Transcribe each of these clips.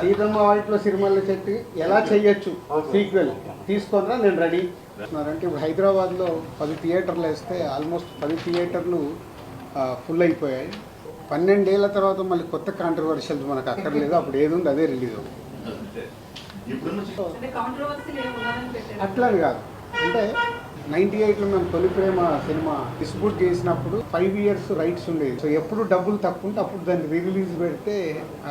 సీతమ్మ వాటిలో సిరిమల్ల చెట్టు ఎలా చెయ్యొచ్చు సీక్వెల్ తీసుకున్నా నేను రెడీ అంటే ఇప్పుడు హైదరాబాద్లో 10 థియేటర్లు వేస్తే ఆల్మోస్ట్ 10 థియేటర్లు ఫుల్ అయిపోయాయి. 12 ఏళ్ల తర్వాత మళ్ళీ కొత్త కాంట్రవర్షియల్ మనకు అక్కర్లేదు, అప్పుడు ఏది ఉంది అదే రిలీజ్ అవుతుంది. అట్లని కాదు, అంటే 98లో మేము తొలి ప్రేమ సినిమా డిస్ట్రిబ్యూట్ చేసినప్పుడు 5 ఇయర్స్ రైట్స్ ఉండేది. సో ఎప్పుడు డబ్బులు తక్కువ ఉంటే అప్పుడు దాన్ని రిలీజ్ పెడితే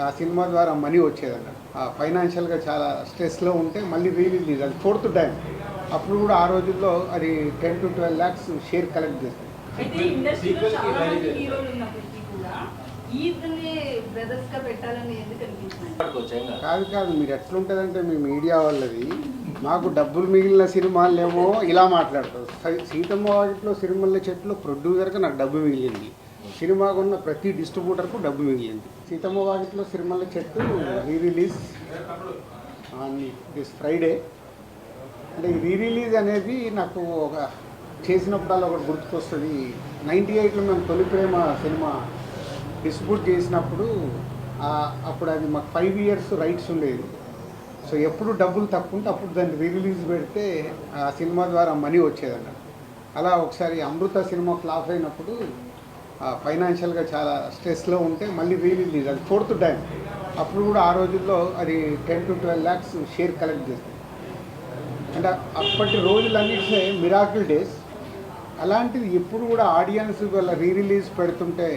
ఆ సినిమా ద్వారా మనీ వచ్చేదన్న. ఫైనాన్షియల్గా చాలా స్ట్రెస్లో ఉంటే మళ్ళీ రిలీజ్, అది 4th టైం. అప్పుడు కూడా ఆ రోజుల్లో అది 10 to 12 lakhs షేర్ కలెక్ట్ చేస్తుంది. కాదు మీరు ఎట్లుంటుందంటే మీ మీడియా వాళ్ళది మాకు డబ్బులు మిగిలిన సినిమాలేమో ఇలా మాట్లాడతారు. సీతమ్మ వాటిలో సిరిమల్ల చెట్లు ప్రొడ్యూసర్కి నాకు డబ్బు మిగిలింది, సినిమాకు ఉన్న ప్రతి డిస్ట్రిబ్యూటర్కు డబ్బు మిగిలింది. సీతమ్మ వాటిలో సిరిమల్ల చెట్టు రిలీజ్ దిస్ ఫ్రైడే. అంటే ఈ రిలీజ్ అనేది నాకు ఒక చేసినప్పుడల్లా ఒకటి గుర్తుకొస్తుంది. 98లో మేము తొలి ప్రేమ సినిమా డిస్ట్రిబ్యూట్ చేసినప్పుడు అప్పుడు అది మాకు 5 ఇయర్స్ రైట్స్ ఉండేది. సో ఎప్పుడు డబ్బులు తక్కువ ఉంటే అప్పుడు దాన్ని రిలీజ్ పెడితే ఆ సినిమా ద్వారా మనీ వచ్చేదన్న. అలా ఒకసారి అమృత సినిమా ఫ్లాప్ అయినప్పుడు ఫైనాన్షియల్గా చాలా స్ట్రెస్లో ఉంటే మళ్ళీ రిలీజ్, అది 4th టైం. అప్పుడు కూడా ఆ రోజుల్లో అది 10 to 12 lakhs షేర్ కలెక్ట్ చేస్తుంది. అంటే అప్పటి రోజులన్నింటినీ మిరాకిల్ డేస్. అలాంటిది ఇప్పుడు కూడా ఆడియన్స్ వాళ్ళ రిలీజ్ పెడుతుంటే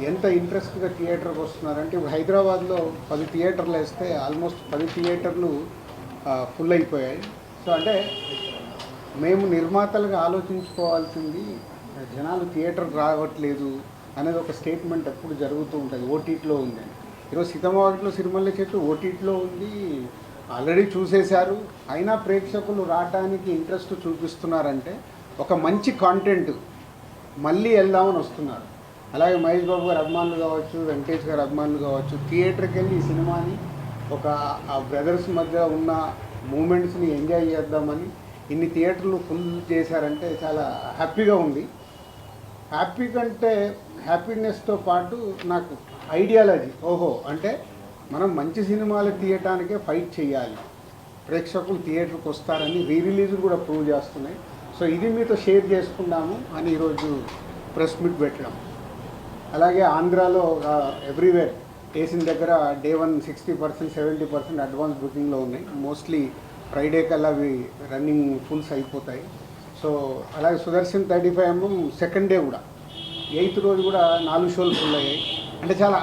ఎంత ఇంట్రెస్ట్గా థియేటర్కి వస్తున్నారంటే ఇప్పుడు హైదరాబాద్లో 10 థియేటర్లు వేస్తే ఆల్మోస్ట్ 10 థియేటర్లు ఫుల్ అయిపోయాయి. సో అంటే మేము నిర్మాతలుగా ఆలోచించుకోవాల్సింది జనాలు థియేటర్కి రావట్లేదు అనేది ఒక స్టేట్మెంట్ ఎప్పుడు జరుగుతూ ఉంటుంది. ఓటీటీలో ఉంది, ఈరోజు సీతమ్మ వాటిలో సిరిమల్ల చెట్టు ఓటీటీలో ఉంది, ఆల్రెడీ చూసేశారు. అయినా ప్రేక్షకులు రావడానికి ఇంట్రెస్ట్ చూపిస్తున్నారంటే ఒక మంచి కాంటెంట్ మళ్ళీ వెళ్దామని వస్తున్నారు. అలాగే మహేష్ బాబు గారు అభిమానులు కావచ్చు, వెంకటేష్ గారు అభిమానులు కావచ్చు, థియేటర్కి వెళ్ళి ఈ సినిమాని ఒక ఆ బ్రదర్స్ మధ్య ఉన్న మూమెంట్స్ని ఎంజాయ్ చేద్దామని ఇన్ని థియేటర్లు ఫుల్ చేశారంటే చాలా హ్యాపీగా ఉంది. హ్యాపీ కంటే హ్యాపీనెస్తో పాటు నాకు ఐడియాలజీ, ఓహో అంటే మనం మంచి సినిమాలు తీయటానికే ఫైట్ చేయాలి, ప్రేక్షకులు థియేటర్కి వస్తారని రిలీజ్ కూడా ప్రూవ్ చేస్తున్నాయి. సో ఇది మీతో షేర్ చేసుకుందాము అని ఈరోజు ప్రెస్ మీట్ పెట్టడం. అలాగే ఆంధ్రాలో ఎవ్రీవేర్ వేసిన దగ్గర డే 1 60% 70% అడ్వాన్స్ బుకింగ్లో ఉన్నాయి. మోస్ట్లీ ఫ్రైడే కల్లా అవి రన్నింగ్ ఫుల్స్ అయిపోతాయి. సో అలాగే సుదర్శన్ 35mm సెకండ్ డే కూడా 8th రోజు కూడా 4 షోలు ఫుల్ అయ్యాయి. అంటే చాలా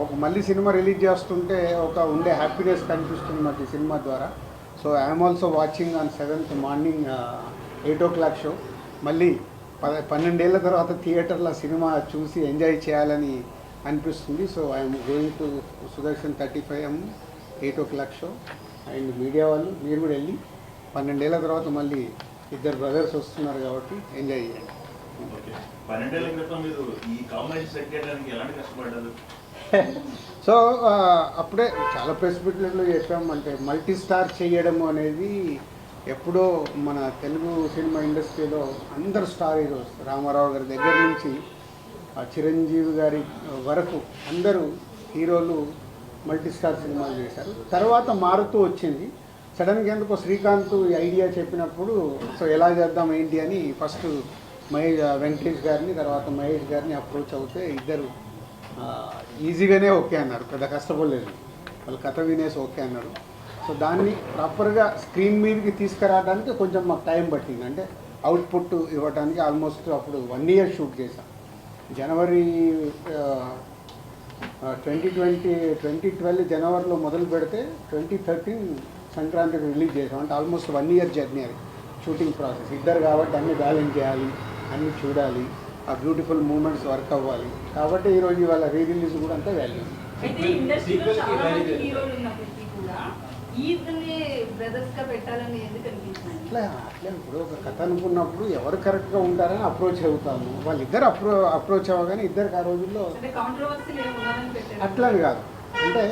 ఒక మళ్ళీ సినిమా రిలీజ్ చేస్తుంటే ఒక ఉండే హ్యాపీనెస్ కనిపిస్తుంది మాకు ఈ సినిమా ద్వారా. So I'm also watching on 7th morning 8 o'clock show. మళ్ళీ 12 ఏళ్ల తర్వాత థియేటర్లో సినిమా చూసి ఎంజాయ్ చేయాలని అనిపిస్తుంది. So I'm going to Sudarshan 35mm 8 o'clock show. And media వాళ్ళు మీరు కూడా వెళ్ళి 12 ఏళ్ల తర్వాత మళ్ళీ ఇద్దరు బ్రదర్స్ వస్తున్నారు కాబట్టి ఎంజాయ్ చేయండి. సో అప్పుడే చాలా ప్రెస్ మీట్లలో చెప్పామంటే మల్టీ స్టార్ చేయడం అనేది ఎప్పుడో మన తెలుగు సినిమా ఇండస్ట్రీలో అందరు స్టార్ హీరోస్ రామారావు గారి దగ్గర నుంచి చిరంజీవి గారి వరకు అందరూ హీరోలు మల్టీ స్టార్ సినిమాలు చేశారు. తర్వాత మారుతూ వచ్చింది. సడన్గా ఎందుకో శ్రీకాంత్ ఈ ఐడియా చెప్పినప్పుడు సో ఎలా చేద్దాం ఏంటి అని ఫస్ట్ వెంకటేష్ గారిని తర్వాత మహేష్ గారిని అప్రోచ్ అవుతే ఇద్దరు ఈజీగానే ఓకే అన్నారు, పెద్ద కష్టపడలేదు. వాళ్ళు కథ వినేసి ఓకే అన్నారు. సో దాన్ని ప్రాపర్గా స్క్రీన్ మీదకి తీసుకురావడానికి కొంచెం మాకు టైం పట్టింది. అంటే అవుట్పుట్ ఇవ్వడానికి ఆల్మోస్ట్ అప్పుడు 1 year షూట్ చేశాం. జనవరి 2012 జనవరిలో మొదలు పెడితే 2013 సంక్రాంతికి రిలీజ్ చేసాం. అంటే ఆల్మోస్ట్ 1 year జర్నీ అది షూటింగ్ ప్రాసెస్. ఇద్దరు కాబట్టి అన్నీ బ్యాలెన్స్ చేయాలి, అన్నీ చూడాలి, ఆ బ్యూటిఫుల్ మూమెంట్స్ వర్క్ అవ్వాలి. కాబట్టి ఈరోజు ఇవాళ రిలీజ్ కూడా అంతా వాల్యూ. అట్లా ఇప్పుడు ఒక కథ అనుకున్నప్పుడు ఎవరు కరెక్ట్గా ఉంటారని అప్రోచ్ అవుతాము. వాళ్ళిద్దరు అప్రోచ్ అవ్వగానే ఇద్దరికి ఆ రోజుల్లో అట్లని కాదు. అంటే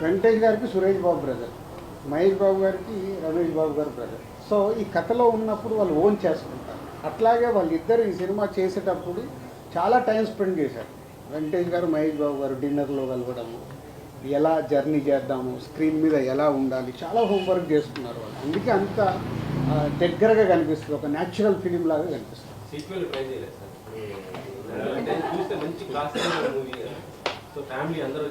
వెంకటేష్ గారికి సురేష్ బాబు బ్రదర్, మహేష్ బాబు గారికి రమేష్ బాబు గారు బ్రదర్. సో ఈ కథలో ఉన్నప్పుడు వాళ్ళు ఓన్ చేసుకుంటారు. అట్లాగే వాళ్ళిద్దరు ఈ సినిమా చేసేటప్పుడు చాలా టైం స్పెండ్ చేశారు. వెంకటేష్ గారు మహేష్ బాబు గారు డిన్నర్లో కలవడము, ఎలా జర్నీ చేద్దాము, స్క్రీన్ మీద ఎలా ఉండాలి, చాలా హోంవర్క్ చేసుకున్నారు వాళ్ళు. అందుకే అంత దగ్గరగా కనిపిస్తుంది, ఒక న్యాచురల్ ఫిలిం లాగా కనిపిస్తుంది.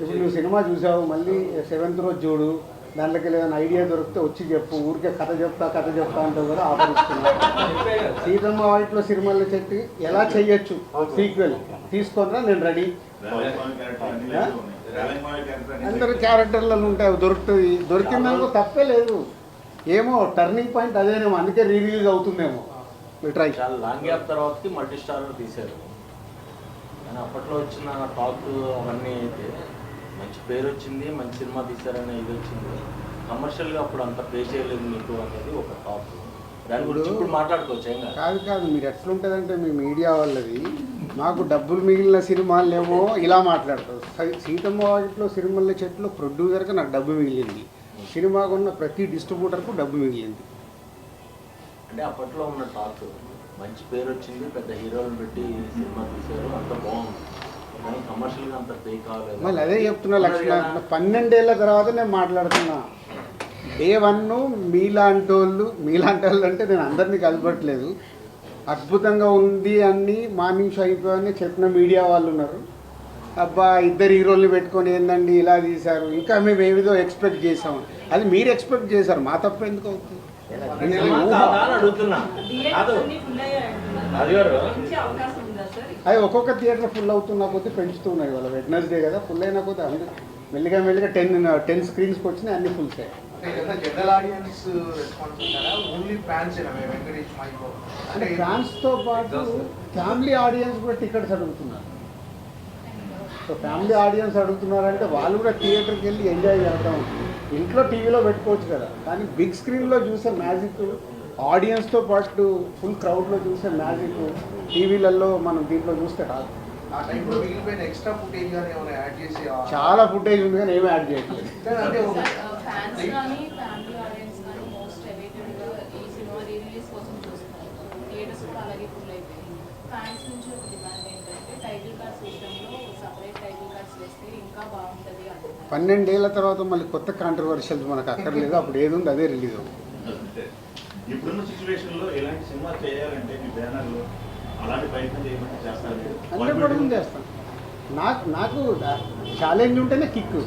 ఇప్పుడు నువ్వు సినిమా చూసావు, మళ్ళీ 7th రోజు చూడు, దాంట్లోకి ఏదైనా ఐడియా దొరికితే వచ్చి చెప్పు. ఊరికే కథ చెప్తా అంటావు కదా, ఆపరిస్తున్నా. సీతమ్మ వాటిలో సినిమాలు చెట్టి ఎలా చెయ్యొచ్చు సీక్వెల్ తీసుకొనిరా, నేను రెడీ. అందరు క్యారెక్టర్లలో ఉంటాయి, దొరుకుతుంది. దొరికిందనుకో తప్పే లేదు. ఏమో టర్నింగ్ పాయింట్ అదేనేమో, అందుకే రిలీజ్ అవుతుందేమో. ట్రై. చాలా లాంగ్ గ్యాప్ తర్వాతకి మల్టీ స్టార్ తీశారు. కానీ అప్పట్లో వచ్చిన టాక్ అవన్నీ అయితే మంచి పేరు వచ్చింది, మంచి సినిమా తీశారనే ఇది వచ్చింది. కమర్షియల్గా అప్పుడు అంత పే చేయలేదు మీకు అనేది ఒక టాక్. దాని గురించి ఇప్పుడు మాట్లాడుకోవచ్చు. ఏం కాదు, మీరు ఎట్లుంటుందంటే మీ మీడియా వాళ్ళది, మాకు డబ్బులు మిగిలిన సినిమాలేమో ఇలా మాట్లాడతారు. సీతమ్మ వాటిలో సినిమాల చెట్లు ప్రొడ్యూసర్కి నాకు డబ్బు మిగిలింది, సినిమాకు ఉన్న ప్రతి డిస్ట్రిబ్యూటర్కు డబ్బు మిగిలింది. అంటే అప్పట్లో ఉన్న టాక్ మంచి పేరు వచ్చింది, పెద్ద హీరోలను పెట్టి సినిమా తీశారు, అంత బాగుంది. కానీ కమర్షియల్గా అంత పే కాలేదు. మళ్ళీ అదే చెప్తున్నా లక్ష్మణ, 12 ఏళ్ళ తర్వాత నేను మాట్లాడుతున్నా. డే 1 మీలాంటి వాళ్ళు అంటే నేను అందరినీ కలపట్లేదు, అద్భుతంగా ఉంది అని మార్నింగ్ షో అయిపోయాయని చెప్పిన మీడియా వాళ్ళు ఉన్నారు. అబ్బా 2 హీరోల్ని పెట్టుకొని ఏందండి ఇలా తీశారు, ఇంకా మేము ఏమిదో ఎక్స్పెక్ట్ చేసాము. అది మీరు ఎక్స్పెక్ట్ చేశారు, మా తప్ప ఎందుకు అవుతుంది? అది ఒక్కొక్క థియేటర్ ఫుల్ అవుతున్న కొద్దీ పెంచుతున్నాయి. వాళ్ళ వెడ్నెస్డే కదా, ఫుల్ అయిన కొద్దీ అందరూ మెల్లిగా 10 స్క్రీన్స్కి వచ్చినాయి, అన్ని ఫుల్ సార్. అంటే ఫ్యాన్స్తో పాటు ఫ్యామిలీ ఆడియన్స్ కూడా టికెట్స్ అడుగుతున్నారు. సో ఫ్యామిలీ ఆడియన్స్ అడుగుతున్నారంటే వాళ్ళు కూడా థియేటర్కి వెళ్ళి ఎంజాయ్ చేద్దాం. ఇంట్లో టీవీలో పెట్టుకోవచ్చు కదా, కానీ బిగ్ స్క్రీన్లో చూసే మ్యాజిక్, ఆడియన్స్తో పాటు ఫుల్ క్రౌడ్లో చూసే మ్యాజిక్ టీవీలలో మనం దీంట్లో చూస్తే రాదు. చాలా ఫుటేజ్ ఉంది కానీ ఏమీ యాడ్ చేయట్లేదు. ఫ్యాన్స్ నుంచి ఒక డిమాండ్ ఏంటంటే టైటిల్ కార్డ్స్ విషయంలో సపరేట్ టైటిల్ కార్డ్స్ వేస్తే ఇంకా బాగుంటుంది అంటున్నారు. 12 ఏళ్ల తర్వాత మళ్ళీ కొత్త కాంట్రవర్షియల్స్ మనకు అక్కర్లేదు, అప్పుడు ఏది ఉంది అదే రిలీజ్ అవుతుంది. ఇప్పుడున్న సిచ్యువేషన్లో ఎలాంటి సినిమా చేయాలంటే మీ బ్యానర్లో అలాంటి ప్రయత్నం చేయమంటే చేస్తారు? అంటే కూడా చేస్తాను. నాకు ఛాలెంజ్ ఉంటేనే కిక్,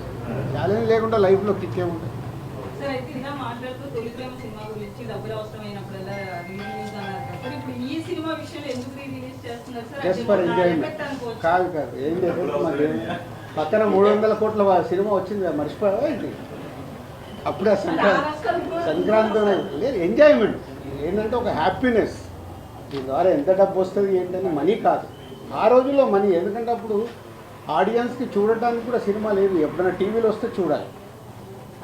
ఛాలెంజ్ లేకుండా లైఫ్లో కిక్ ఏముంటుంది. సార్ అయితే ఇలా మాట్లాడుతూ తొలి ప్రేమ సినిమా గురించి డబ్బులు అవసరమైనప్పుడల్లా రిలీజ్ అన్నారు సార్. ఇప్పుడు ఈ సినిమా విషయంలో ఎందుకు రిలీజ్ చేస్తున్నారు సార్? Just for enjoyment. కాదు ఏం లేదు, పక్కన 300 కోట్ల సినిమా వచ్చింది, మర్చిపోయావా ఏంటి? అప్పుడే సంక్రాంతి లేదు, ఎంజాయ్మెంట్ ఏంటంటే ఒక హ్యాపీనెస్. దీని ద్వారా ఎంత డబ్బు వస్తుంది ఏంటని మనీ కాదు, ఆ రోజుల్లో మనీ. ఎందుకంటే అప్పుడు ఆడియన్స్కి చూడటానికి కూడా సినిమా లేదు, ఎప్పుడైనా టీవీలో వస్తే చూడాలి.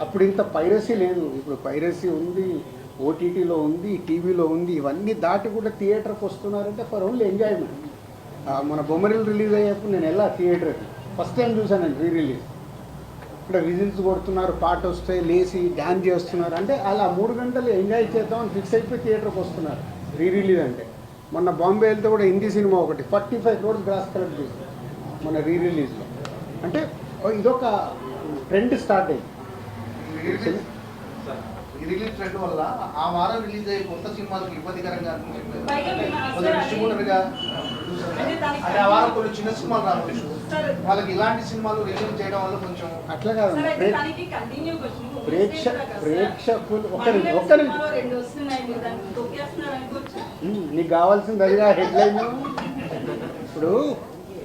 అప్పుడు ఇంత పైరసీ లేదు, ఇప్పుడు పైరసీ ఉంది, ఓటీటీలో ఉంది, టీవీలో ఉంది. ఇవన్నీ దాటి కూడా థియేటర్కి వస్తున్నారంటే ఫర్ ఓన్లీ ఎంజాయ్మెంట్. మన బొమ్మరిల్ రిలీజ్ అయ్యేప్పుడు నేను వెళ్ళా థియేటర్కి, ఫస్ట్ టైం చూసాను రీ రిలీజ్. ఇక్కడ విజిల్స్ కొడుతున్నారు, పాట వస్తే లేచి డ్యాన్స్ చేస్తున్నారు. అంటే అలా 3 గంటలు ఎంజాయ్ చేద్దామని ఫిక్స్ అయిపోయి థియేటర్కి వస్తున్నారు రీ రిలీజ్ అంటే. మొన్న బాంబే వెళ్తే కూడా హిందీ సినిమా ఒకటి 45 crores గ్రాస్ కలెక్ట్ చేసింది మన రీ రిలీజ్లో. అంటే ఇదొక ట్రెండ్ స్టార్ట్ అయింది. రిలీజ్ ట్రెండ్ వల్ల ఆ వారం రిలీజ్ అయ్యే కొత్త సినిమాలకు ఇబ్బందికరంగా డిస్ట్రిబ్యూటర్గా అంటే ఆ వారం కొన్ని చిన్న సినిమాలు రావచ్చు, వాళ్ళకి ఇలాంటి సినిమాలు రిలీజ్ చేయడం వల్ల కొంచెం అట్లా కాదు. ప్రేక్షకులు నీకు కావాల్సింది అదిగా హెడ్లైన్. ఇప్పుడు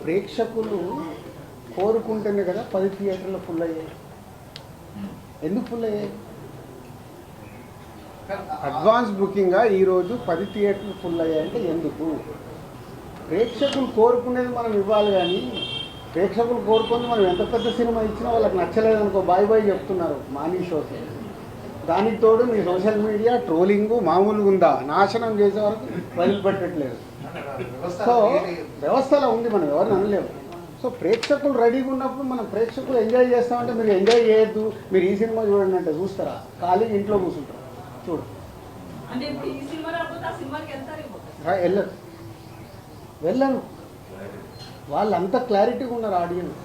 ప్రేక్షకులు కోరుకుంటేనే కదా 10 థియేటర్లు ఫుల్ అయ్యాయి. ఎందుకు ఫుల్ అయ్యాయి? అడ్వాన్స్ బుకింగ్గా ఈరోజు 10 థియేటర్లు ఫుల్ అయ్యాయంటే ఎందుకు? ప్రేక్షకులు కోరుకునేది మనం ఇవ్వాలి, కానీ ప్రేక్షకులు కోరుకుంది మనం ఎంత పెద్ద సినిమా ఇచ్చినా వాళ్ళకి నచ్చలేదనుకో బాయ్ బాయ్ చెప్తున్నారు మార్నింగ్ షోస్. దానికి తోడు మీ సోషల్ మీడియా ట్రోలింగ్ మామూలుగా ఉందా, నాశనం చేసే వరకు వదిలిపెట్టట్లేదు. సో వ్యవస్థలో ఉంది, మనం ఎవరిని అనలేము. సో ప్రేక్షకులు రెడీగా ఉన్నప్పుడు మనం ప్రేక్షకులు ఎంజాయ్ చేస్తామంటే మీరు ఎంజాయ్ చేయొద్దు, మీరు ఈ సినిమా చూడండి అంటే చూస్తారా? ఖాళీగా ఇంట్లో కూర్చుంటారు. చూడు వెళ్ళను వాళ్ళు అంత క్లారిటీగా ఉన్నారు ఆడియన్స్.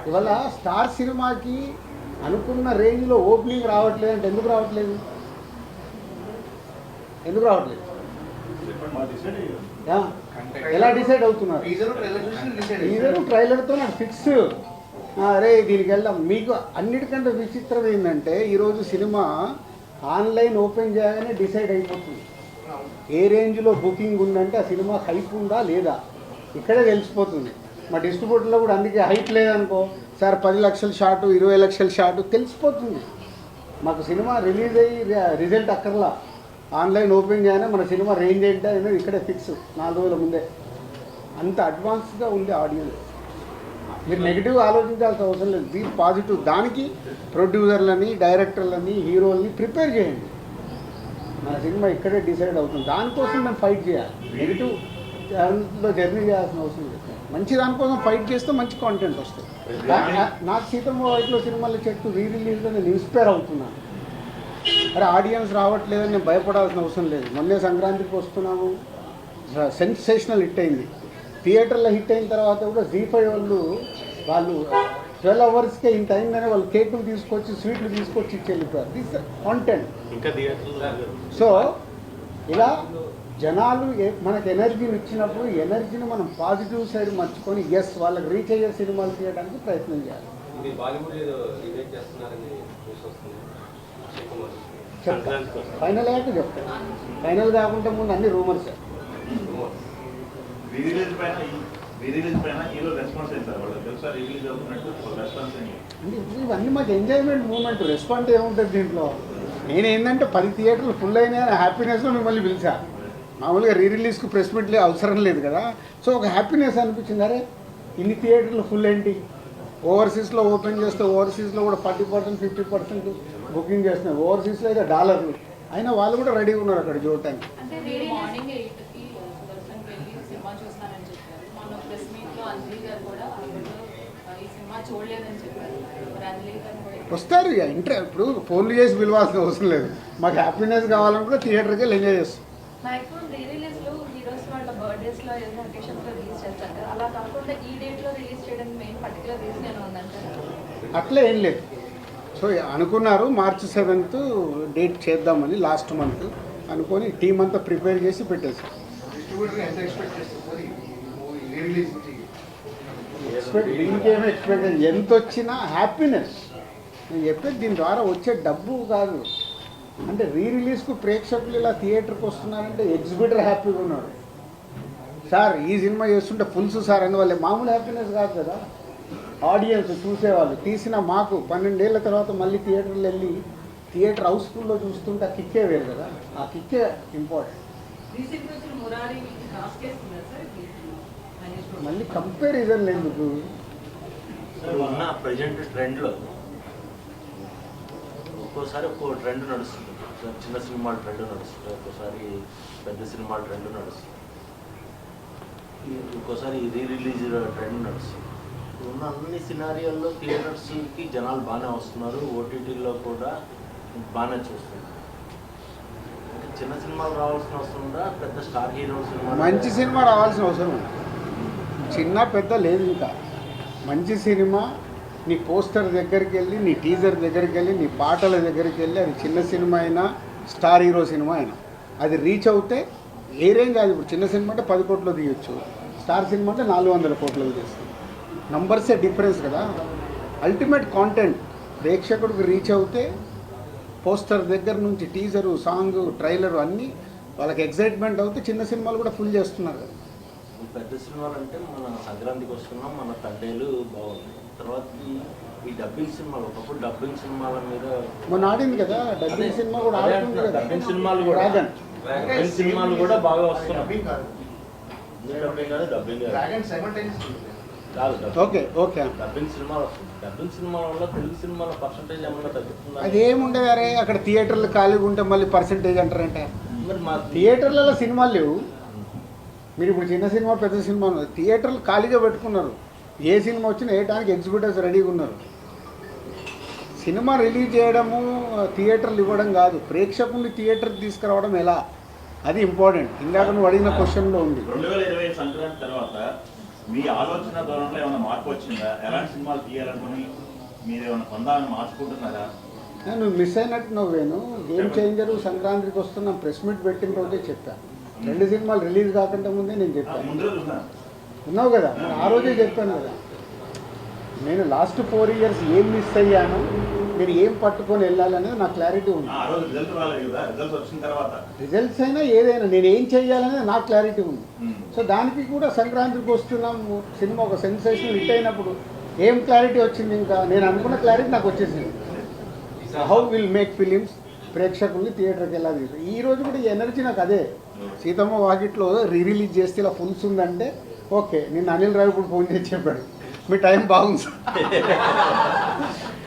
ఇవాళ స్టార్ సినిమాకి అనుకున్న రేంజ్లో ఓపెనింగ్ రావట్లేదు అంటే ఎందుకు రావట్లేదు? ఎందుకు రావట్లేదు? యా. ఎలా డిసైడ్ అవుతున్నారు? టీజరు ట్రైలర్తో నాకు ఫిక్స్. అరే దీనికి వెళ్దాం. మీకు అన్నిటికంటే విచిత్రం ఏంటంటే ఈరోజు సినిమా ఆన్లైన్ ఓపెన్ చేయగానే డిసైడ్ అయిపోతుంది. ఏ రేంజ్లో బుకింగ్ ఉందంటే ఆ సినిమా హైప్ ఉందా లేదా ఇక్కడే తెలిసిపోతుంది. మా డిస్ట్రిబ్యూటర్లో కూడా అందుకే హైప్ లేదనుకో, సార్ 10 లక్షల షాటు 20 లక్షల షాటు తెలిసిపోతుంది. మాకు సినిమా రిలీజ్ అయ్యి రిజల్ట్ అక్కర్లా, ఆన్లైన్ ఓపెన్ చేయగానే మన సినిమా రేంజ్ ఏంటి అనేది ఇక్కడే ఫిక్స్ 4 రోజుల ముందే. అంత అడ్వాన్స్గా ఉంది ఆడియన్స్. మీరు నెగిటివ్ ఆలోచించాల్సిన అవసరం లేదు, బీ పాజిటివ్. దానికి ప్రొడ్యూసర్లని, డైరెక్టర్లని, హీరోలని ప్రిపేర్ చేయండి. మన సినిమా ఇక్కడే డిసైడ్ అవుతుంది. దానికోసం మేము ఫైట్ చేయాలి. నెగిటివ్ దాంట్లో జర్నీ చేయాల్సిన అవసరం లేదు. మంచి దానికోసం ఫైట్ చేస్తే మంచి కాంటెంట్ వస్తుంది. నాకు సీతమ్మ వైట్లో సినిమాల చెట్టు రిలీజ్లో నేను ఇన్స్పైర్ అవుతున్నాను. అరే ఆడియన్స్ రావట్లేదని నేను భయపడాల్సిన అవసరం లేదు. మొన్నే సంక్రాంతికి వస్తున్నాము, సెన్సేషనల్ హిట్ అయింది. థియేటర్లో హిట్ అయిన తర్వాత కూడా Z5 వాళ్ళు 12 అవర్స్కే ఇంత అయిందని వాళ్ళు కేకులు తీసుకొచ్చి స్వీట్లు తీసుకొచ్చి ఇచ్చి వెళ్ళిపోయారు. This content. ఇంకా థియేటర్లో సో ఇలా జనాలు మనకు ఎనర్జీని ఇచ్చినప్పుడు ఎనర్జీని మనం పాజిటివ్ సైడ్ మర్చుకొని ఎస్ వాళ్ళకి రీచ్ అయ్యే సినిమాలు తీయడానికి ప్రయత్నం చేయాలి. చెప్తాను ఫైనల్ అయ్యాక చెప్తాను. ఫైనల్ కాకుండా ముందు అన్ని రూమర్స్. రీరిలీజ్ పైన హీరో రెస్పాన్స్ ఏంటి సార్? వాళ్ళు తెలుసా రిలీజ్ అవుతున్నట్టు రెస్పాన్స్ ఏంటి? అంటే ఇవన్నీ మాకు ఎంజాయ్మెంట్ మూమెంట్. రెస్పాన్స్ ఏముంటుంది దీంట్లో? నేను ఏంటంటే 10 థియేటర్లు ఫుల్ అయినా హ్యాపీనెస్లో మిమ్మల్ని పిలిచా. మామూలుగా రిలీజ్కి ప్రెస్ మీట్లు అవసరం లేదు కదా. సో ఒక హ్యాపీనెస్ అనిపించింది. అరే ఇన్ని థియేటర్లు ఫుల్ ఏంటి, ఓవర్సీస్లో ఓపెన్ చేస్తే ఓవర్సీస్లో కూడా 40% 50% బుకింగ్ చేస్తున్నారు. ఓవర్సీస్లో అయితే $. అయినా వాళ్ళు కూడా రెడీగా ఉన్నారు అక్కడ చూడటానికి. అంటే మీరు మార్నింగ్ 8కి సుదర్శన్కి వెళ్ళి సినిమా చూస్తానని చెప్పారు. మొన్న ప్రెస్ మీట్లో అంజలి గారు కూడా ఈ సినిమా చూడలేదని చెప్పారు. మరి అంజలి గారు కూడా వస్తారు ఇక ఇప్పుడు ఫోన్లు చేసి పిలవాల్సిన అవసరం లేదు. మాకు హ్యాపీనెస్ కావాలనుకుంటే థియేటర్కి వెళ్ళి ఎంజాయ్ చేస్తాం. మ్యాక్సిమం రీ రిలీజ్లో హీరోస్ వాళ్ళ బర్త్డేస్లో ఏదైనా అకేషన్స్లో రిలీజ్ చేస్తారు కదా, అలా కాకుండా ఈ డేట్లో రిలీజ్ చేయడానికి మెయిన్ పర్టికులర్ రీజన్ ఏమైనా ఉందంటారు? అట్లా ఏం లేదు. సో అనుకున్నారు March 7th డేట్ చేద్దామని లాస్ట్ మంత్ అనుకొని టీం అంతా ప్రిపేర్ చేసి పెట్టేసాం. డిస్ట్రిబ్యూటర్ ఎంత ఎక్స్పెక్ట్ చేస్తారు ఈ రిలీజ్ నుంచి? దీనికేమో ఎక్స్పెక్ట్ ఎంత వచ్చినా హ్యాపీనెస్. నేను చెప్పేది దీని ద్వారా వచ్చే డబ్బు కాదు. అంటే రిలీజ్కు ప్రేక్షకులు ఇలా థియేటర్కి వస్తున్నారంటే ఎగ్జిబిటర్ హ్యాపీగా ఉన్నాడు. సార్ ఈ సినిమా చేస్తుంటే ఫుల్స్ సార్ అని వాళ్ళే మామూలు హ్యాపీనెస్ కాదు కదా. ఆడియన్స్ చూసేవాళ్ళు తీసిన మాకు 12 ఏళ్ల తర్వాత మళ్ళీ థియేటర్లు వెళ్ళి థియేటర్ హౌస్ఫుల్లో చూస్తుంటే ఆ కిక్కే వేరు కదా. ఆ కిక్కే ఇంపార్టెంట్. రీసెంట్గా వచ్చిన మురారి కాస్ట్ చేస్తున్నారు సార్ ఇప్పుడు మళ్ళీ కంపారిజన్ ఎందుకు? ఉన్న ప్రజెంట్ ట్రెండ్లో ఒక్కోసారి ఒక్కో ట్రెండ్ నడుస్తుంది. చిన్న సినిమాల ట్రెండ్ నడుస్తుంది, ఒక్కోసారి పెద్ద సినిమాల ట్రెండ్ నడుస్తుంది, ఒక్కోసారి రిలీజ్ ట్రెండ్ నడుస్తుంది. ఉన్న అన్ని సినారియోల్లో థియేటర్స్కి జనాలు బాగానే వస్తున్నారు, ఓటీటీలో కూడా బాగానే చూస్తున్నారు. చిన్న సినిమాలు రావాల్సిన అవసరం ఉందా? పెద్ద స్టార్ హీరో సినిమా మంచి సినిమా రావాల్సిన అవసరం ఉంది. చిన్న పెద్ద లేదు. ఇంకా మంచి సినిమా నీ పోస్టర్ దగ్గరికి వెళ్ళి, నీ టీజర్ దగ్గరికి వెళ్ళి, నీ పాటల దగ్గరికి వెళ్ళి, అది చిన్న సినిమా అయినా స్టార్ హీరో సినిమా అయినా అది రీచ్ అవుతే ఏ రేంజ్ అది. ఇప్పుడు చిన్న సినిమా అంటే 10 కోట్లు తీయొచ్చు, స్టార్ సినిమా అంటే 400 కోట్లు తీస్తుంది. నంబర్సే డిఫరెన్స్ కదా. అల్టిమేట్ కాంటెంట్ ప్రేక్షకుడికి రీచ్ అవుతే పోస్టర్ దగ్గర నుంచి టీజరు, సాంగ్, ట్రైలరు అన్నీ వాళ్ళకి ఎక్సైట్మెంట్ అవుతే చిన్న సినిమాలు కూడా ఫుల్ చేస్తున్నారు కదా. పెద్ద సినిమాలు అంటే మన సంక్రాంతికి వస్తున్నాం, మన తండేలు బాగుంది. తర్వాత ఈ డబ్బింగ్ సినిమాలు, ఒకప్పుడు డబ్బింగ్ సినిమాల మీద మొన్న ఆడింది కదా డబ్బింగ్ సినిమా కూడా ఆడుతుంది కదా. డబ్బింగ్ సినిమాలు కూడా డ్రాగన్ డబ్బింగ్ సినిమాలు కూడా బాగా వస్తున్నాయి. డబ్బింగ్ కాదు, డబ్బింగ్ కాదు, డబ్బింగ్ కాదు. డ్రాగన్ సైమల్టేనియస్ కాదు ఓకే ఓకే. డబ్బింగ్ సినిమాలు వస్తుంది. డబ్బింగ్ సినిమాల వల్ల తెలుగు సినిమాల పర్సంటేజ్ ఏమన్నా తగ్గుతుందా? అదేముండదు. అరే అక్కడ థియేటర్లు ఖాళీగా ఉంటే మళ్ళీ పర్సంటేజ్ అంటారంటే మరి మా థియేటర్లలో సినిమాలు లేవు. మీరు ఇప్పుడు చిన్న సినిమా పెద్ద సినిమా థియేటర్లు ఖాళీగా పెట్టుకున్నారు. ఏ సినిమా వచ్చినా వేయడానికి ఎగ్జిబిటర్స్ రెడీగా ఉన్నారు. సినిమా రిలీజ్ చేయడము, థియేటర్లు ఇవ్వడం కాదు, ప్రేక్షకుల్ని థియేటర్కి తీసుకురావడం ఎలా, అది ఇంపార్టెంట్. ఇందాక నువ్వు అడిగిన క్వశ్చన్లో ఉంది. 2020 సంక్రాంతి తర్వాత మీ ఆలోచన ధోరణిలో ఏమైనా మార్పు వచ్చిందా? ఎలాంటి సినిమాలు తీయాలనుకుని మీరు ఏమైనా పొందాలని మార్చుకుంటున్నారా? నువ్వు మిస్ అయినట్టు నువ్వేను గేమ్ చేంజరు సంక్రాంతికి వస్తున్న ప్రెస్ మీట్ పెట్టిన రోజే చెప్పాను. 2 సినిమాలు రిలీజ్ కాకుండా ముందే నేను చెప్పాను. ముందు రోజు ఉన్నా ఉన్నావు కదా, మరి ఆ రోజే చెప్పాను కదా. నేను లాస్ట్ 4 years ఏం మిస్ అయ్యాను, మీరు ఏం పట్టుకొని వెళ్ళాలనేది నాకు క్లారిటీ ఉంది. ఆ రోజు రిజల్ట్ రాలేదు కదా, రిజల్ట్స్ వచ్చిన తర్వాత రిజల్ట్స్ అయినా ఏదైనా నేను ఏం చేయాలనేది నాకు క్లారిటీ ఉంది. సో దానికి కూడా సంక్రాంతికి వస్తున్నాము సినిమా ఒక సెన్సేషన్ హిట్ అయినప్పుడు ఏం క్లారిటీ వచ్చింది? ఇంకా నేను అనుకున్న క్లారిటీ నాకు వచ్చేసింది. హౌ విల్ మేక్ ఫిలిమ్స్, ప్రేక్షకుల్ని థియేటర్కి ఎలా తీసు. ఈ రోజు కూడా ఈ ఎనర్జీ నాకు అదే. సీతమ్మ వాకిట్లో రిలీజ్ చేస్తే ఇలా ఫుల్స్ ఉందంటే ఓకే. నిన్న అనిల్ రావు కూడా ఫోన్ చేసి చెప్పాడు మీ టైం బాగుంది సార్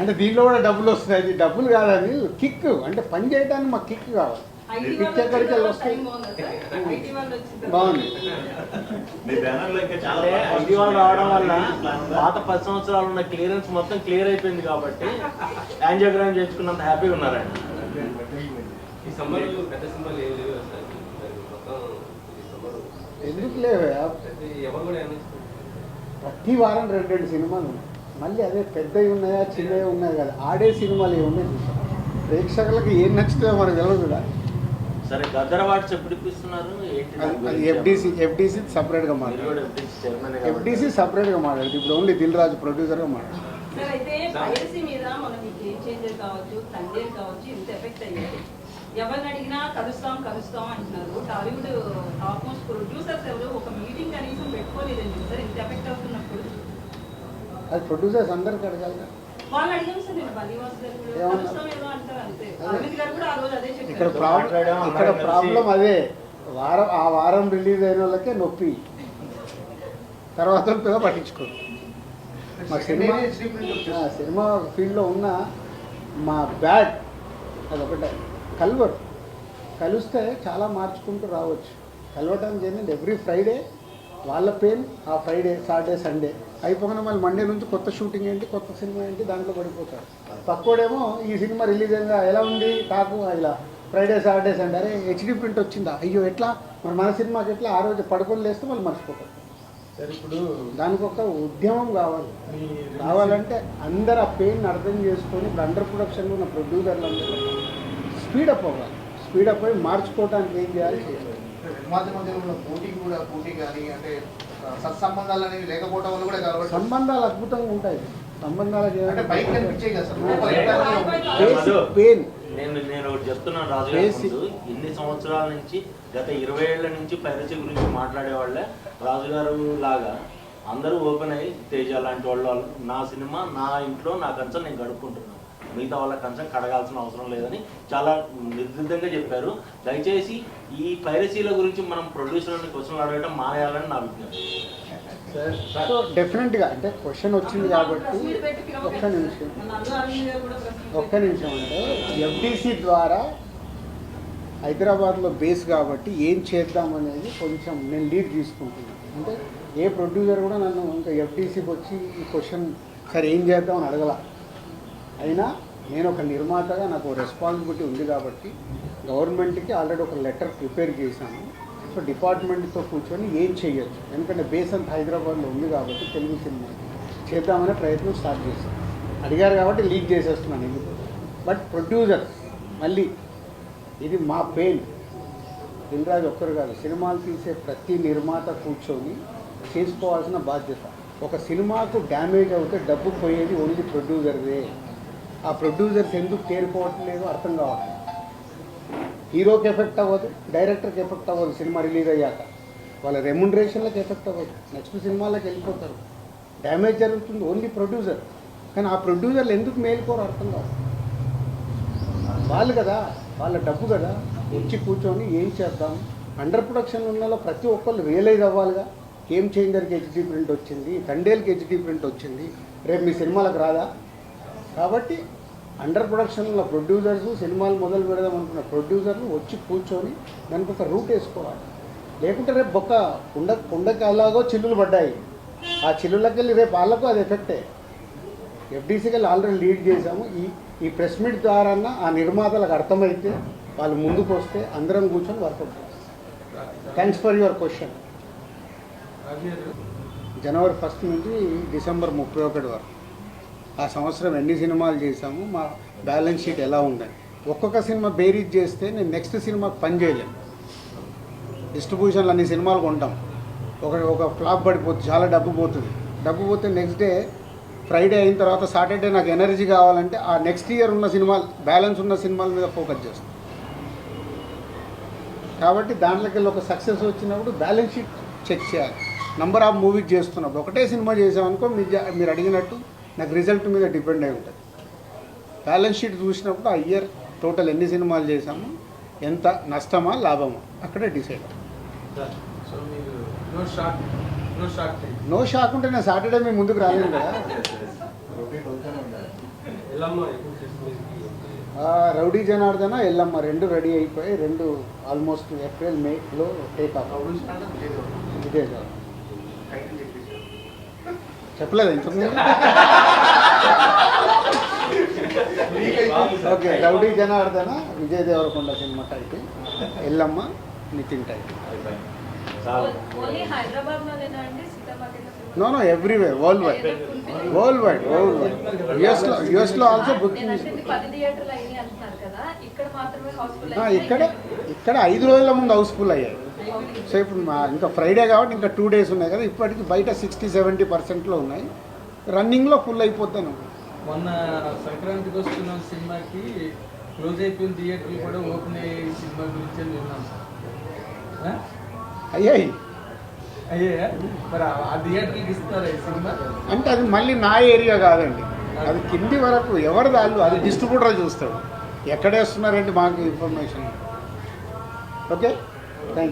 అంటే దీంట్లో కూడా డబ్బులు వస్తున్నాయి. ఇది డబ్బులు కాదని కిక్, అంటే పని చేయడానికి మాకు కిక్ కావాలి. కిక్ ఎక్కడికి వెళ్ళి వస్తాయి. బాగుంది. మీ బ్యానర్లో ఇంకా చాలా ఐటీ వాళ్ళు రావడం వల్ల పాత 10 సంవత్సరాలు ఉన్న క్లియరెన్స్ మొత్తం క్లియర్ అయిపోయింది కాబట్టి యాంజియోగ్రామ్ చేసుకున్నంత హ్యాపీగా ఉన్నారండి. ఈ సమ్మర్ పెద్ద సింబల్ ఏం లేవు సార్. మొత్తం ఈ సమ్మర్ ఎందుకు లేవే? ఎవరు కూడా ప్రతి వారం 2 సినిమాలు ఉన్నాయి. మళ్ళీ అదే పెద్దవి ఉన్నాయా చిన్నవి ఉన్నాయి కదా, ఆడే సినిమాలు ఏమున్నాయి చూసాం. ప్రేక్షకులకు ఏం నచ్చుతుందో మనకు తెలియదు కదా. సరే గద్దర్ అవార్డ్స్ ఎప్పుడు ఇప్పిస్తున్నారు ఏంటి? అది ఎఫ్డీసీ సపరేట్గా మాట్లాడు. ఎఫ్డీసీ సపరేట్గా మాట్లాడు. ఇప్పుడు ఓన్లీ దిల్ రాజు ప్రొడ్యూసర్గా మాట్లాడు. సార్ అయితే పైరసీ మీద మనం ఈ గేమ్ చేంజర్ కావచ్చు, తండేల్ కావచ్చు, ఇంత ఎఫెక్ట్ అయ్యాయి. ఎవరిని అడిగినా కలుస్తాం అంటున్నారు. టాలీవుడ్ టాప్ మోస్ట్ ప్రొడ్యూసర్స్ ఎవరు ఒక మీటింగ్ కనీసం పెట్టుకోలేదండి సార్. ఇంత ఎఫెక్ట్ అవుతున్నప్పుడు అది ప్రొడ్యూసర్స్ అందరికి అడగాలి. వాళ్ళు అడిగాం సార్. నేను బలివాస్ గారు కూడా కలుస్తాం ఏదో అంటారు అంతే. అరవింద్ గారు కూడా ఆ రోజు అదే ఇక్కడ చెప్పారు. ప్రాబ్లం అదే. ఆ వారం రిలీజ్ అయిన వాళ్ళకే నొప్పి, తర్వాత పట్టించుకోరు. మా సినిమా ఫీల్డ్లో ఉన్న మా బ్యాడ్ అదొకటే. కలిస్తే చాలా మార్చుకుంటూ రావచ్చు. కలవటానికి ఏంటంటే ఎవ్రీ ఫ్రైడే వాళ్ళ పెయిన్, ఆ ఫ్రైడే సాటర్డే సండే అయిపోకుండా మళ్ళీ మండే నుంచి కొత్త షూటింగ్ ఏంటి, కొత్త సినిమా ఏంటి, దాంట్లో పడిపోతారు. పక్కోడేమో ఈ సినిమా రిలీజ్ అయిందా, ఎలా ఉంది టాకు, ఇలా ఫ్రైడే సాటర్డే సండే అరే హెచ్డీ ప్రింట్ వచ్చిందా, అయ్యో ఎట్లా మరి మన సినిమాకి ఎట్లా, ఆ రోజు పడుకొని లేస్తే వాళ్ళు మర్చిపోతారు. సార్ ఇప్పుడు దానికి ఒక ఉద్యమం కావాలంటే అందరు ఆ పెయిన్ అర్థం చేసుకొని ఇప్పుడు అండర్ ప్రొడక్షన్లో ఉన్న ప్రొడ్యూసర్లు అందరూ స్పీడప్ అవ్వాలి. స్పీడప్ అయ్యి మార్చుకోవడానికి ఏం చేయాలి మధ్యలో ఉన్న పోటీ కానీ అంటే సత్సంబంధాలు అనేవి లేకపోవడం వల్ల కూడా కలవడం. సంబంధాలు అద్భుతంగా ఉంటాయి. సంబంధాలకు అంటే బయట కనిపించాయి కదా సార్. పెయిన్ నేను ఒకటి చెప్తున్నాను రాజు గారి ముందు. ఇన్ని సంవత్సరాల నుంచి గత 20 ఏళ్ల నుంచి పైరసీ గురించి మాట్లాడేవాళ్ళే రాజుగారు లాగా అందరూ ఓపెన్ అయ్యి తేజ లాంటి వాళ్ళు నా సినిమా నా ఇంట్లో నా కన్సర్న్ నేను గడుపుకుంటున్నాను, మిగతా వాళ్ళ కన్సర్న్ కడగాల్సిన అవసరం లేదని చాలా నిర్దిష్టంగా చెప్పారు. దయచేసి ఈ పైరసీల గురించి మనం ప్రొడ్యూసర్ని క్వశ్చన్లు అడగడం మానేయాలని నా విజ్ఞప్తి. సో డెఫినెట్గా అంటే క్వశ్చన్ వచ్చింది కాబట్టి ఒక్క నిమిషం అంటే ఎఫ్డీసీ ద్వారా హైదరాబాద్లో బేస్ కాబట్టి ఏం చేద్దామనేది కొంచెం నేను లీడ్ తీసుకుంటున్నాను. అంటే ఏ ప్రొడ్యూసర్ కూడా నన్ను ఇంకా ఎఫ్డీసీకి వచ్చి ఈ క్వశ్చన్ సరే ఏం చేద్దామని అడగల. అయినా నేను ఒక నిర్మాతగా నాకు రెస్పాన్సిబిలిటీ ఉంది కాబట్టి గవర్నమెంట్కి ఆల్రెడీ ఒక లెటర్ ప్రిపేర్ చేశాను. సో డిపార్ట్మెంట్తో కూర్చొని ఏం చేయొచ్చు, ఎందుకంటే బేస్ అంతా హైదరాబాద్లో ఉంది కాబట్టి తెలుగు సినిమా చేద్దామనే ప్రయత్నం స్టార్ట్ చేశాను. అడిగారు కాబట్టి లీక్ చేసేస్తున్నాను ఎందుకు. బట్ ప్రొడ్యూసర్స్ మళ్ళీ ఇది మా పెయిన్. దిల్ రాజు ఒక్కరు కాదు, సినిమాలు తీసే ప్రతి నిర్మాత కూర్చొని చేసుకోవాల్సిన బాధ్యత. ఒక సినిమాకు డ్యామేజ్ అవుతే డబ్బు పోయేది ఓన్లీ ప్రొడ్యూసర్దే. ఆ ప్రొడ్యూసర్స్ ఎందుకు తేరుకోవట్లేదు అర్థం కావట్లేదు. హీరోకి ఎఫెక్ట్ అవ్వదు, డైరెక్టర్కి ఎఫెక్ట్ అవ్వదు. సినిమా రిలీజ్ అయ్యాక వాళ్ళ రెమ్యునరేషన్లకు ఎఫెక్ట్ అవ్వదు, నెక్స్ట్ సినిమాలకు వెళ్ళిపోతారు. డ్యామేజ్ జరుగుతుంది ఓన్లీ ప్రొడ్యూసర్. కానీ ఆ ప్రొడ్యూసర్లు ఎందుకు మేలుకోరు అర్థం కాదు. వాళ్ళు కదా, వాళ్ళ డబ్బు కదా, వచ్చి కూర్చొని ఏం చేద్దాం. అండర్ ప్రొడక్షన్ ఉన్న ప్రతి ఒక్కళ్ళు రియలైజ్ అవ్వాలిగా. గేమ్ చేంజర్కి హెచ్డీ ప్రింట్ వచ్చింది, తండేల్కి హెచ్డీ ప్రింట్ వచ్చింది, రేపు మీ సినిమాలకు రాదా? కాబట్టి అండర్ ప్రొడక్షన్లో ప్రొడ్యూసర్స్, సినిమాలు మొదలు పెడదాం అనుకున్న ప్రొడ్యూసర్లు వచ్చి కూర్చొని దానికి ఒక రూట్ వేసుకోవాలి. లేకుంటే రేపు కుండకి అలాగో చిల్లులు పడ్డాయి, ఆ చిల్లులకి వెళ్ళి రేపు వాళ్ళకు అది ఎఫెక్టే. ఎఫ్డీసీకి వెళ్ళి ఆల్రెడీ లీడ్ చేశాము. ఈ ప్రెస్ మీట్ ద్వారా ఆ నిర్మాతలకు అర్థమైతే వాళ్ళు ముందుకు వస్తే అందరం కూర్చొని వర్కౌట్ చేస్తాం. Thanks for your question. జనవరి 1 నుంచి డిసెంబర్ 31 వరకు ఆ సంవత్సరం ఎన్ని సినిమాలు చేశాము, మా బ్యాలెన్స్ షీట్ ఎలా ఉందని ఒక్కొక్క సినిమా బేరీజ్ చేస్తే నేను నెక్స్ట్ సినిమాకి పని చేయలేను. డిస్ట్రిబ్యూషన్లు అన్ని సినిమాలు కొంటాం, ఒక ఫ్లాప్ పడిపోతుంది, చాలా డబ్బు పోతుంది. డబ్బు పోతే నెక్స్ట్ డే ఫ్రైడే అయిన తర్వాత సాటర్డే నాకు ఎనర్జీ కావాలంటే ఆ నెక్స్ట్ ఇయర్ ఉన్న సినిమాలు, బ్యాలెన్స్ ఉన్న సినిమాల మీద ఫోకస్ చేస్తాను. కాబట్టి దాంట్లోకి వెళ్ళి ఒక సక్సెస్ వచ్చినప్పుడు బ్యాలెన్స్ షీట్ చెక్ చేయాలి. నంబర్ ఆఫ్ మూవీస్ చేస్తున్నప్పుడు ఒకటే సినిమా చేసామనుకో మీరు అడిగినట్టు నాకు రిజల్ట్ మీద డిపెండ్ అయి ఉంటుంది. బ్యాలెన్స్ షీట్ చూసినప్పుడు ఆ ఇయర్ టోటల్ ఎన్ని సినిమాలు చేసాము, ఎంత నష్టమా లాభమా అక్కడే డిసైడ్ అవుతుంది. సో మీరు నో షాక్ ఉంటే నేను సాటర్డే మీ ముందుకు రాలేను కదా. ఎల్లమ్మ ఎప్పుడు చేస్తుంది? రౌడీ జనార్దన, ఎల్లమ్మ 2 రెడీ అయిపోయి 2 ఆల్మోస్ట్ ఏప్రిల్ మేలో టేక్ ఆఫ్. ఇదే కాదు చెప్పలేదు ఇంతకుముందు. Okay, Rowdy Janardhana Vijay Devarakonda cinema title, Yellamma Nithin title. Only Hyderabad లోనేనా అండి Sita market? No everywhere, world wide. యుఎస్లో ఆల్సో బుకింగ్. నేనంటే 10 థియేటర్లు అయినాయి అంటున్నారు కదా, ఇక్కడ మాత్రమే హౌస్ఫుల్ ఇక్కడ 5 రోజుల ముందు హౌస్ఫుల్ అయ్యాయి. సో ఇప్పుడు ఇంకా ఫ్రైడే కాబట్టి ఇంకా 2 days ఉన్నాయి కదా, ఇప్పటికి బయట 60-70%లో ఉన్నాయి, రన్నింగ్లో ఫుల్ అయిపోతాను. మొన్న సంక్రాంతికి వస్తున్న సినిమాకి క్లోజ్ అయిపోయిన థియేటర్లు కూడా ఓపెన్ అయ్యే సినిమా గురించి విన్నాం సార్. అయ్యాయి అయ్యా మరి ఆ థియేటర్కి ఇస్తారా ఈ సినిమా? అంటే అది మళ్ళీ నా ఏరియా కాదండి, అది కింది వరకు ఎవరి దాళ్ళు అది డిస్ట్రిబ్యూటర్ చూస్తాడు, ఎక్కడేస్తున్నారంటే మాకు ఇన్ఫర్మేషన్. Okay, thank you.